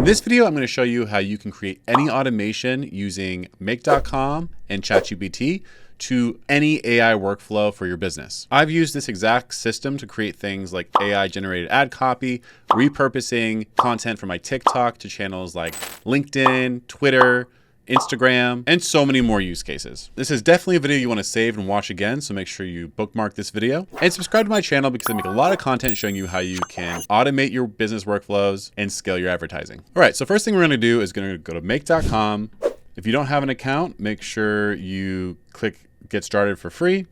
this video, I'm going to show you how you can create any automation using Make.com and ChatGPT to any AI workflow for your business. I've used this exact system to create things like AI generated ad copy, repurposing content from my TikTok to channels like LinkedIn, Twitter, Instagram, and so many more use cases. This is definitely a video you want to save and watch again, so make sure you bookmark this video and subscribe to my channel because I make a lot of content showing you how you can automate your business workflows and scale your advertising. All right, so first thing we're going to do is going to go to Make.com. If you don't have an account, make sure you click Get Started for free.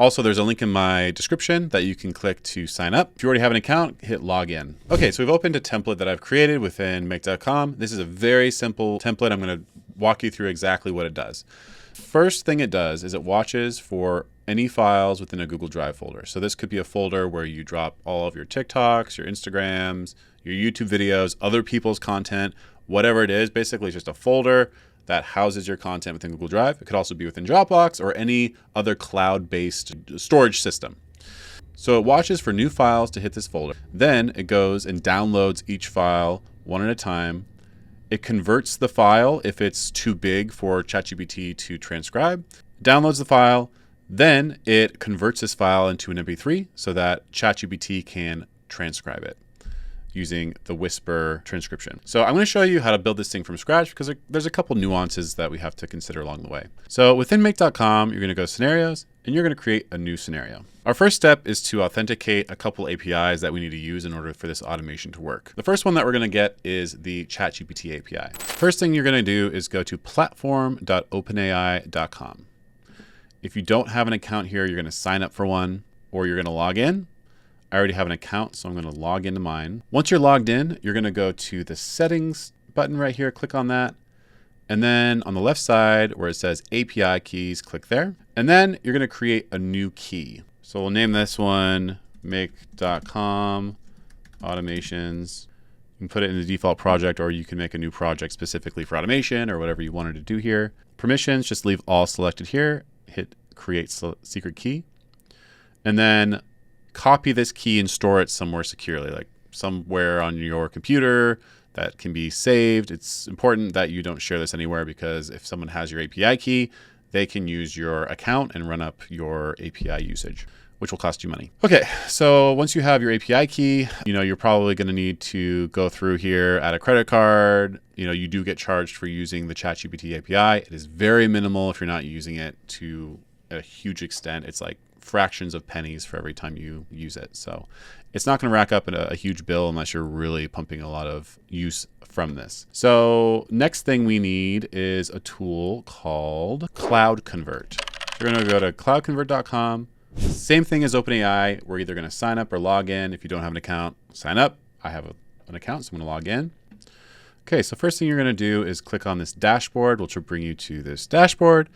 Also, there's a link in my description that you can click to sign up. If you already have an account, hit login. Okay, so we've opened a template that I've created within Make.com. This is a very simple template. I'm going to walk you through exactly what it does. First thing it does is it watches for any files within a Google Drive folder. So this could be a folder where you drop all of your TikToks, your Instagrams, your YouTube videos, other people's content, whatever it is. Basically, it's just a folder that houses your content within Google Drive. It could also be within Dropbox or any other cloud-based storage system. So it watches for new files to hit this folder. Then it goes and downloads each file one at a time. It converts the file if it's too big for ChatGPT to transcribe, downloads the file, then it converts this file into an MP3 so that ChatGPT can transcribe it using the Whisper transcription. So I'm going to show you how to build this thing from scratch because there's a couple nuances that we have to consider along the way. So within Make.com, you're going to go to Scenarios and you're going to create a new scenario. Our first step is to authenticate a couple APIs that we need to use in order for this automation to work. The first one that we're going to get is the ChatGPT API. First thing you're going to do is go to platform.openai.com. If you don't have an account here, you're going to sign up for one or you're going to log in. I already have an account, so I'm going to log into mine. Once you're logged in, you're going to go to the settings button right here, click on that. And then on the left side where it says API keys, click there. And then you're going to create a new key. So we'll name this one Make.com automations. You can put it in the default project or you can make a new project specifically for automation or whatever you wanted to do here. Permissions, just leave all selected here. Hit create secret key. And then copy this key and store it somewhere securely, like somewhere on your computer that can be saved. It's important that you don't share this anywhere because if someone has your API key, they can use your account and run up your API usage, which will cost you money. Okay, so once you have your API key, you're probably going to need to go through here, add a credit card. You do get charged for using the ChatGPT API. It is very minimal if you're not using it to a huge extent. It's like fractions of pennies for every time you use it. So it's not going to rack up a huge bill unless you're really pumping a lot of use from this. So next thing we need is a tool called CloudConvert. We're going to go to cloudconvert.com. Same thing as OpenAI. We're either going to sign up or log in. If you don't have an account, sign up. I have an account, so I'm going to log in. Okay, so first thing you're going to do is click on this dashboard, which will bring you to this dashboard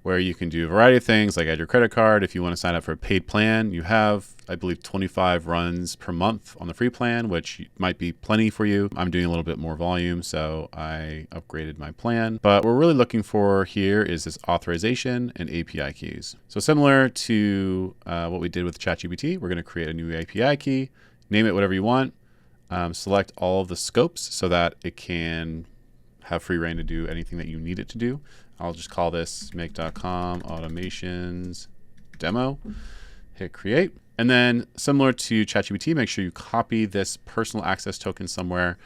where you can do a variety of things like add your credit card. If you want to sign up for a paid plan, you have, I believe, 25 runs per month on the free plan, which might be plenty for you. I'm doing a little bit more volume, so I upgraded my plan. But what we're really looking for here is this authorization and API keys. So similar to what we did with ChatGPT, we're going to create a new API key, name it whatever you want, select all of the scopes so that it can have free reign to do anything that you need it to do. I'll just call this Make.com automations demo, hit create. And then similar to ChatGPT, make sure you copy this personal access token somewhere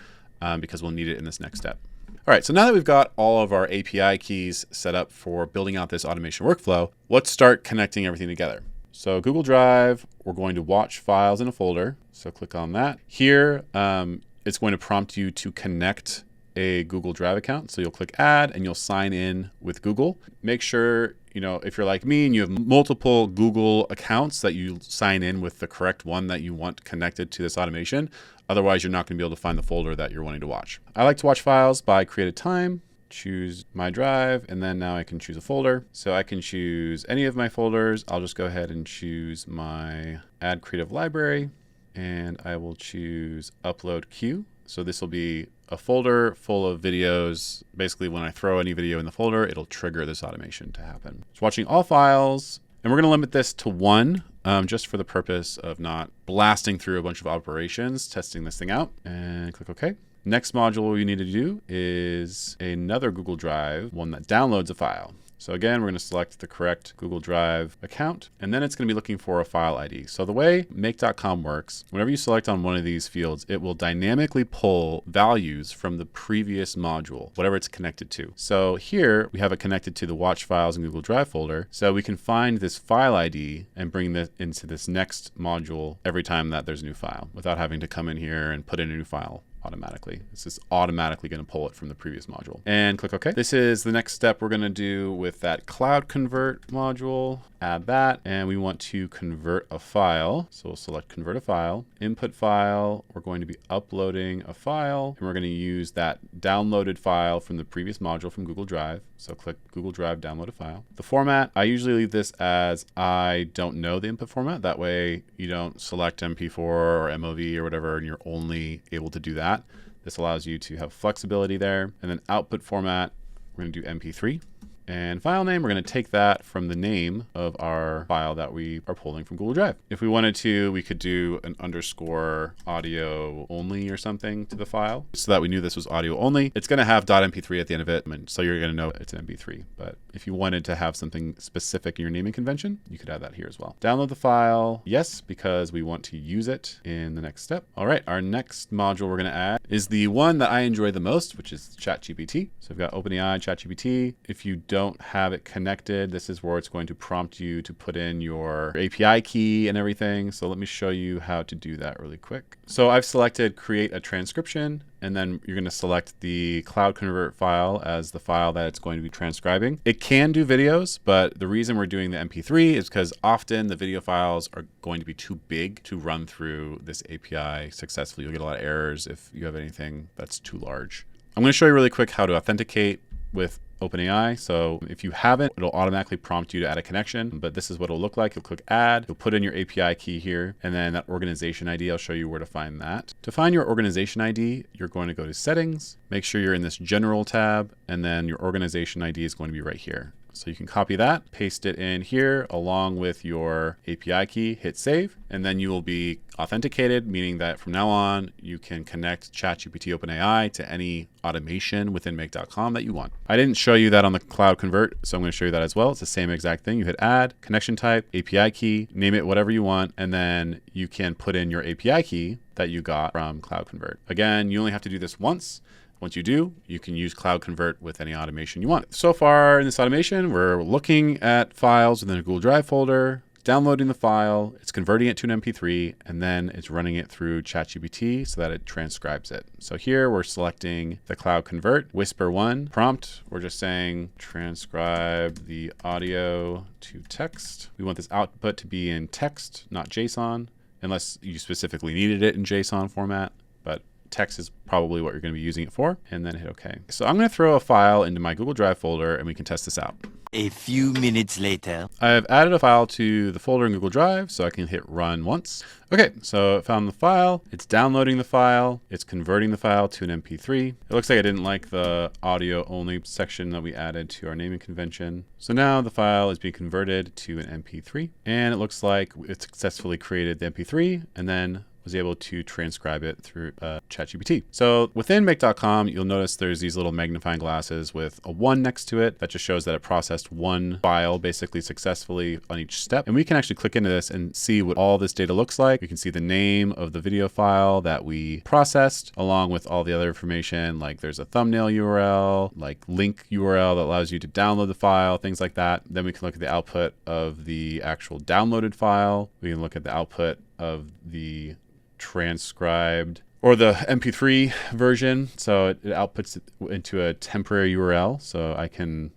because we'll need it in this next step. All right, so now that we've got all of our API keys set up for building out this automation workflow, let's start connecting everything together. So Google Drive, we're going to watch files in a folder. So click on that. Here, it's going to prompt you to connect a Google Drive account. So you'll click add and you'll sign in with Google. Make sure, if you're like me and you have multiple Google accounts, that you sign in with the correct one that you want connected to this automation. Otherwise, you're not going to be able to find the folder that you're wanting to watch. I like to watch files by create a time, choose my drive, and then now I can choose a folder. So I can choose any of my folders. I'll just go ahead and choose my add creative library and I will choose upload queue. So this will be a folder full of videos. Basically, when I throw any video in the folder, it'll trigger this automation to happen. It's watching all files, and we're going to limit this to one just for the purpose of not blasting through a bunch of operations, testing this thing out, and click OK. Next module we need to do is another Google Drive, one that downloads a file. So again, we're going to select the correct Google Drive account, and then it's going to be looking for a file ID. So the way make.com works, whenever you select on one of these fields, it will dynamically pull values from the previous module, whatever it's connected to. So here we have it connected to the watch files in Google Drive folder. So we can find this file ID and bring this into this next module every time that there's a new file without having to come in here and put in a new file automatically. It's just automatically going to pull it from the previous module. And click OK. This is the next step we're going to do with that CloudConvert module. Add that, and we want to convert a file. So we'll select convert a file, input file. We're going to be uploading a file, and we're going to use that downloaded file from the previous module from Google Drive. So click Google Drive, download a file. The format, I usually leave this as I don't know the input format. That way you don't select MP4 or MOV or whatever, and you're only able to do that. This allows you to have flexibility there. And then output format, we're going to do MP3. And file name, we're going to take that from the name of our file that we are pulling from Google Drive. If we wanted to, we could do an underscore audio only or something to the file so that we knew this was audio only. It's going to have .mp3 at the end of it, so you're going to know it's an MP3. But if you wanted to have something specific in your naming convention, you could add that here as well. Download the file, yes, because we want to use it in the next step. All right, our next module we're going to add is the one that I enjoy the most, which is ChatGPT. So we've got OpenAI, ChatGPT. If you don't have it connected, this is where it's going to prompt you to put in your API key and everything. So let me show you how to do that really quick. So I've selected create a transcription, and then you're going to select the CloudConvert file as the file that it's going to be transcribing. It can do videos, but the reason we're doing the MP3 is because often the video files are going to be too big to run through this API successfully. You'll get a lot of errors if you have anything that's too large. I'm going to show you really quick how to authenticate with OpenAI. So if you haven't, it'll automatically prompt you to add a connection, but this is what it'll look like. You'll click add, you'll put in your API key here, and then that organization ID, I'll show you where to find that. To find your organization ID, you're going to go to settings, make sure you're in this general tab, and then your organization ID is going to be right here. So you can copy that, paste it in here along with your API key, hit save, and then you will be authenticated, meaning that from now on, you can connect ChatGPT OpenAI to any automation within make.com that you want. I didn't show you that on the CloudConvert, so I'm going to show you that as well. It's the same exact thing. You hit add, connection type, API key, name it whatever you want, and then you can put in your API key that you got from CloudConvert. Again, you only have to do this once. Once you do, you can use CloudConvert with any automation you want. So far in this automation, we're looking at files within a Google Drive folder, downloading the file, it's converting it to an MP3, and then it's running it through ChatGPT so that it transcribes it. So here we're selecting the CloudConvert Whisper 1 prompt. We're just saying transcribe the audio to text. We want this output to be in text, not JSON, unless you specifically needed it in JSON format, but text is probably what you're going to be using it for, and then hit OK. So I'm going to throw a file into my Google Drive folder and we can test this out. A few minutes later. I've added a file to the folder in Google Drive, so I can hit run once. Okay, so I found the file, it's downloading the file, it's converting the file to an MP3. It looks like I didn't like the audio only section that we added to our naming convention. So now the file is being converted to an MP3, and it looks like it successfully created the MP3 and then was able to transcribe it through ChatGPT. So within make.com, you'll notice there's these little magnifying glasses with a 1 next to it. That just shows that it processed one file basically successfully on each step. And we can actually click into this and see what all this data looks like. We can see the name of the video file that we processed along with all the other information, like there's a thumbnail URL, like link URL that allows you to download the file, things like that. Then we can look at the output of the actual downloaded file. We can look at the output of the transcribed or the MP3 version. So it outputs it into a temporary URL. So I can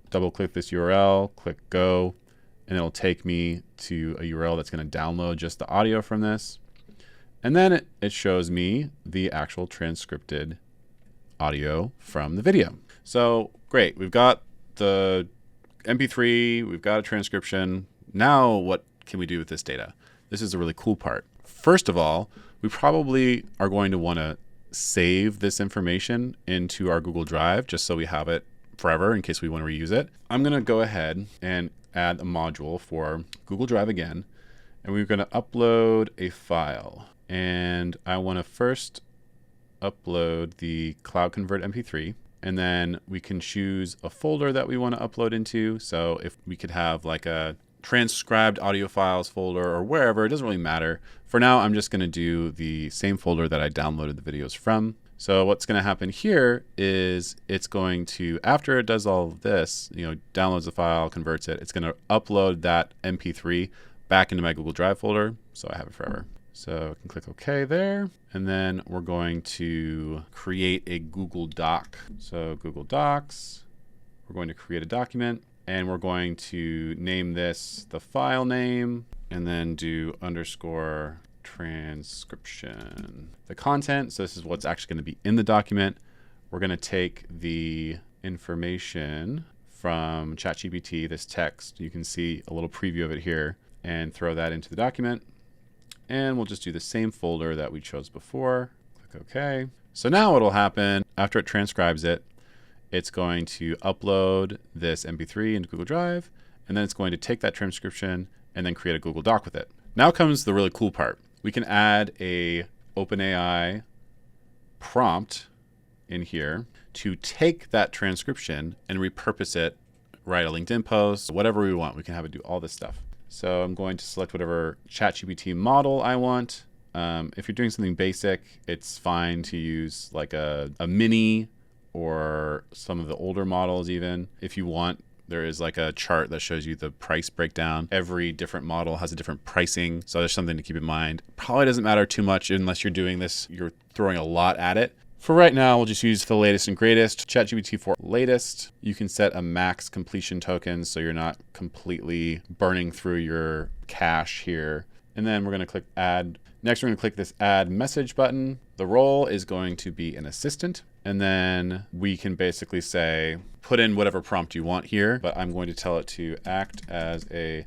double click this URL, click go, and it'll take me to a URL that's going to download just the audio from this. And then it shows me the actual transcripted audio from the video. So great, we've got the MP3, we've got a transcription. Now what can we do with this data? This is a really cool part. First of all, we probably are going to want to save this information into our Google Drive just so we have it forever in case we want to reuse it. I'm going to go ahead and add a module for Google Drive again, and we're going to upload a file. And I want to first upload the CloudConvert MP3. And then we can choose a folder that we want to upload into. So if we could have like a transcribed audio files folder or wherever, it doesn't really matter. For now, I'm just going to do the same folder that I downloaded the videos from. So what's going to happen here is it's going to, after it does all of this, downloads the file, converts it, it's going to upload that MP3 back into my Google Drive folder. So I have it forever. So I can click OK there. And then we're going to create a Google Doc. So Google Docs, we're going to create a document, and we're going to name this the file name, and then do _ transcription. The content, so this is what's actually going to be in the document. We're going to take the information from ChatGPT, this text, you can see a little preview of it here, and throw that into the document. And we'll just do the same folder that we chose before. Click OK. So now what will happen after it transcribes it, it's going to upload this MP3 into Google Drive, and then it's going to take that transcription and then create a Google Doc with it. Now comes the really cool part. We can add a OpenAI prompt in here to take that transcription and repurpose it, write a LinkedIn post, whatever we want. We can have it do all this stuff. So I'm going to select whatever ChatGPT model I want. If you're doing something basic, it's fine to use like a mini or some of the older models even. If you want, there is like a chart that shows you the price breakdown. Every different model has a different pricing, so there's something to keep in mind. Probably doesn't matter too much unless you're doing this, you're throwing a lot at it. For right now, we'll just use the latest and greatest, ChatGPT 4 latest. You can set a max completion token so you're not completely burning through your cache here. And then we're going to click add. Next, we're going to click this add message button. The role is going to be an assistant. And then we can basically say, put in whatever prompt you want here, but I'm going to tell it to act as a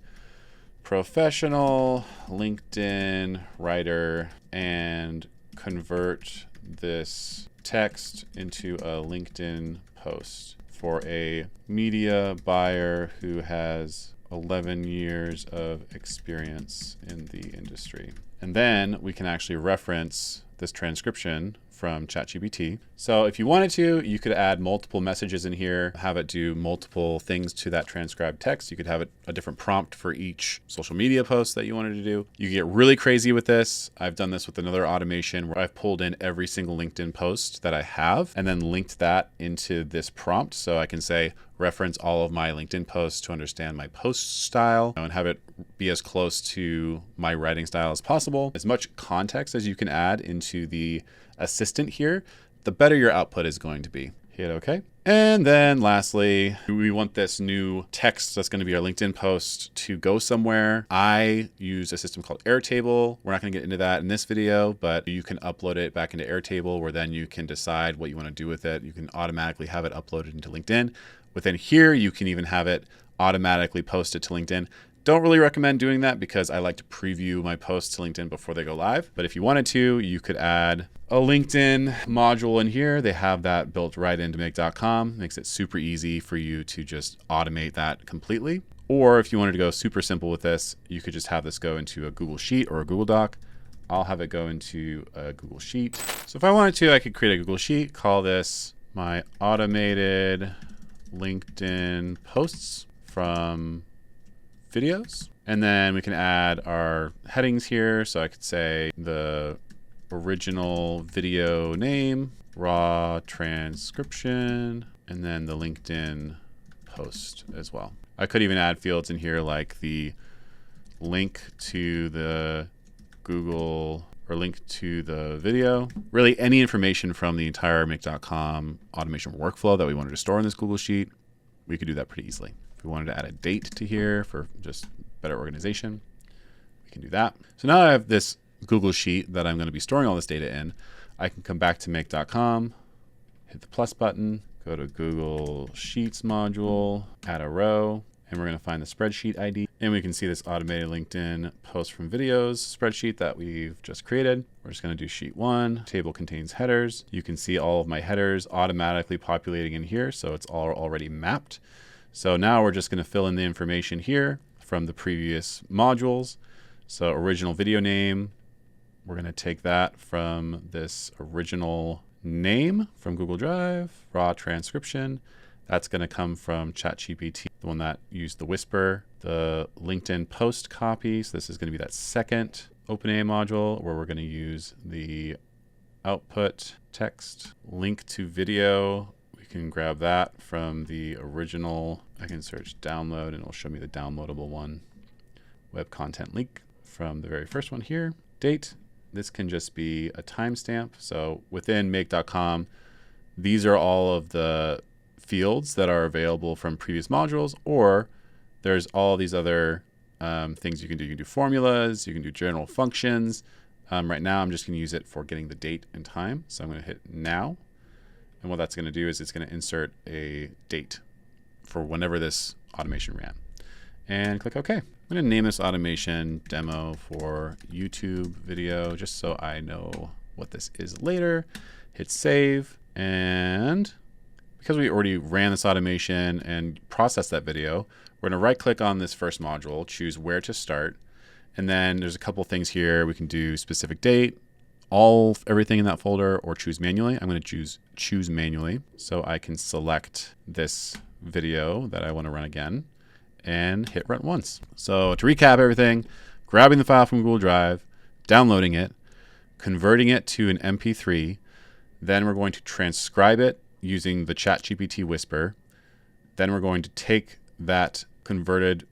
professional LinkedIn writer and convert this text into a LinkedIn post for a media buyer who has 11 years of experience in the industry. And then we can actually reference this transcription from ChatGPT. So if you wanted to, you could add multiple messages in here, have it do multiple things to that transcribed text. You could have it a different prompt for each social media post that you wanted to do. You get really crazy with this. I've done this with another automation where I've pulled in every single LinkedIn post that I have and then linked that into this prompt. So I can say, reference all of my LinkedIn posts to understand my post style and have it be as close to my writing style as possible. As much context as you can add into the assistant here, the better your output is going to be. Hit OK. And then lastly, we want this new text that's going to be our LinkedIn post to go somewhere. I use a system called Airtable. We're not going to get into that in this video, but you can upload it back into Airtable where then you can decide what you want to do with it. You can automatically have it uploaded into LinkedIn. Within here, you can even have it automatically posted to LinkedIn. Don't really recommend doing that because I like to preview my posts to LinkedIn before they go live. But if you wanted to, you could add a LinkedIn module in here. They have that built right into make.com. Makes it super easy for you to just automate that completely. Or if you wanted to go super simple with this, you could just have this go into a Google Sheet or a Google Doc. I'll have it go into a Google Sheet. So if I wanted to, I could create a Google Sheet, call this my automated LinkedIn posts from videos. And then we can add our headings here. So I could say the original video name, raw transcription, and then the LinkedIn post as well. I could even add fields in here like the link to the Google or link to the video. Really any information from the entire make.com automation workflow that we wanted to store in this Google Sheet, we could do that pretty easily. If we wanted to add a date to here for just better organization, we can do that. So now I have this Google Sheet that I'm going to be storing all this data in. I can come back to make.com, hit the plus button, go to Google Sheets module, add a row, and we're going to find the spreadsheet ID. And we can see this automated LinkedIn post from videos spreadsheet that we've just created. We're just going to do sheet 1. Table contains headers. You can see all of my headers automatically populating in here. So it's all already mapped. So now we're just going to fill in the information here from the previous modules. So original video name, we're going to take that from this original name from Google Drive, raw transcription. That's going to come from ChatGPT, the one that used the whisper, the LinkedIn post copy. So this is going to be that second OpenAI module where we're going to use the output text link to video. We can grab that from the original. I can search download and it'll show me the downloadable one. Web content link from the very first one here. Date. This can just be a timestamp. So within make.com, these are all of the fields that are available from previous modules, or there's all these other things you can do. You can do formulas, you can do general functions. Right now, I'm just going to use it for getting the date and time. So I'm going to hit now. And what that's going to do is it's going to insert a date for whenever this automation ran. And click OK. I'm going to name this automation demo for YouTube video, just so I know what this is later. Hit save. And because we already ran this automation and processed that video, we're going to right click on this first module, choose where to start. And then there's a couple things here. We can do specific date, everything in that folder, or choose manually. I'm going to choose manually. So I can select this video that I want to run again and hit run once. So to recap everything, grabbing the file from Google Drive, downloading it, converting it to an MP3, then we're going to transcribe it using the ChatGPT whisper. Then we're going to take that converted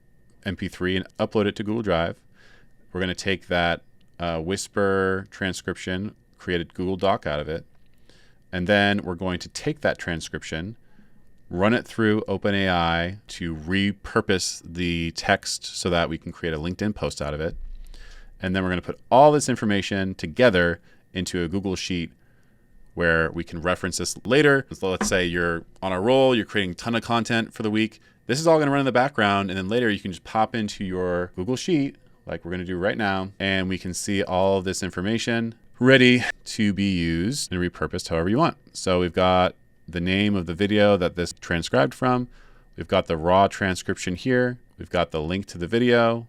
MP3 and upload it to Google Drive. We're going to take that whisper transcription, create a Google Doc out of it. And then we're going to take that transcription, run it through OpenAI to repurpose the text so that we can create a LinkedIn post out of it. And then we're going to put all this information together into a Google Sheet where we can reference this later. So let's say you're on a roll, you're creating a ton of content for the week. This is all going to run in the background, and then later you can just pop into your Google Sheet, like we're going to do right now, and we can see all of this information ready to be used and repurposed however you want. So we've got the name of the video that this transcribed from. We've got the raw transcription here. We've got the link to the video.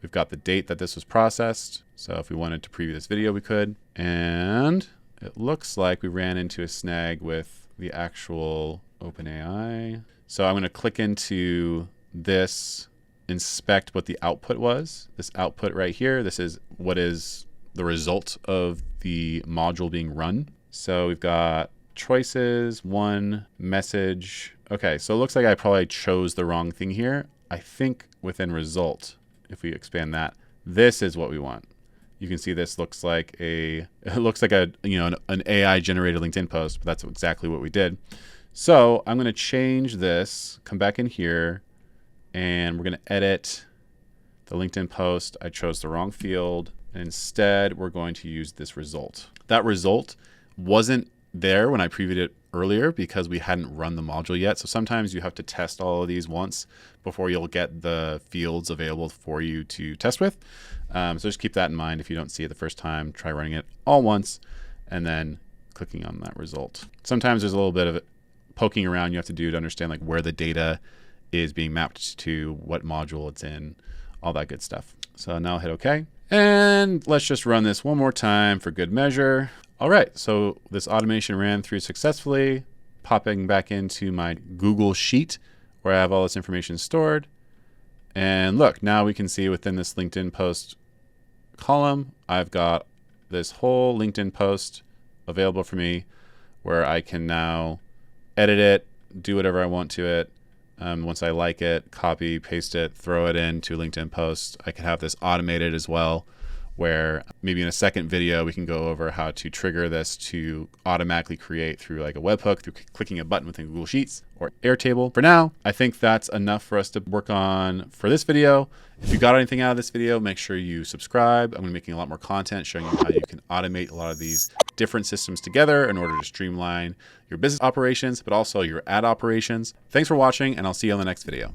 We've got the date that this was processed. So if we wanted to preview this video, we could. And it looks like we ran into a snag with the actual OpenAI. So I'm going to click into this, inspect what the output was. This output right here, this is what is the result of the module being run. So we've got choices, one, message. Okay, so it looks like I probably chose the wrong thing here. I think within result, if we expand that, this is what we want. You can see this looks like an AI generated LinkedIn post, but that's exactly what we did. So I'm going to change this, come back in here, and we're going to edit the LinkedIn post. I chose the wrong field. And instead, we're going to use this result. That result wasn't there when I previewed it earlier because we hadn't run the module yet. So sometimes you have to test all of these once before you'll get the fields available for you to test with. So just keep that in mind. If you don't see it the first time, try running it all once and then clicking on that result. Sometimes there's a little bit of poking around you have to do to understand like where the data is being mapped to, what module it's in, all that good stuff. So now I'll hit OK. And let's just run this one more time for good measure. All right, so this automation ran through successfully, popping back into my Google Sheet where I have all this information stored. And look, now we can see within this LinkedIn post column, I've got this whole LinkedIn post available for me where I can now edit it, do whatever I want to it. Once I like it, copy, paste it, throw it into a LinkedIn post. I can have this automated as well, where maybe in a second video, we can go over how to trigger this to automatically create through like a webhook, through clicking a button within Google Sheets or Airtable. For now, I think that's enough for us to work on for this video. If you got anything out of this video, make sure you subscribe. I'm going to be making a lot more content showing you how you can automate a lot of these different systems together in order to streamline your business operations, but also your ad operations. Thanks for watching, and I'll see you on the next video.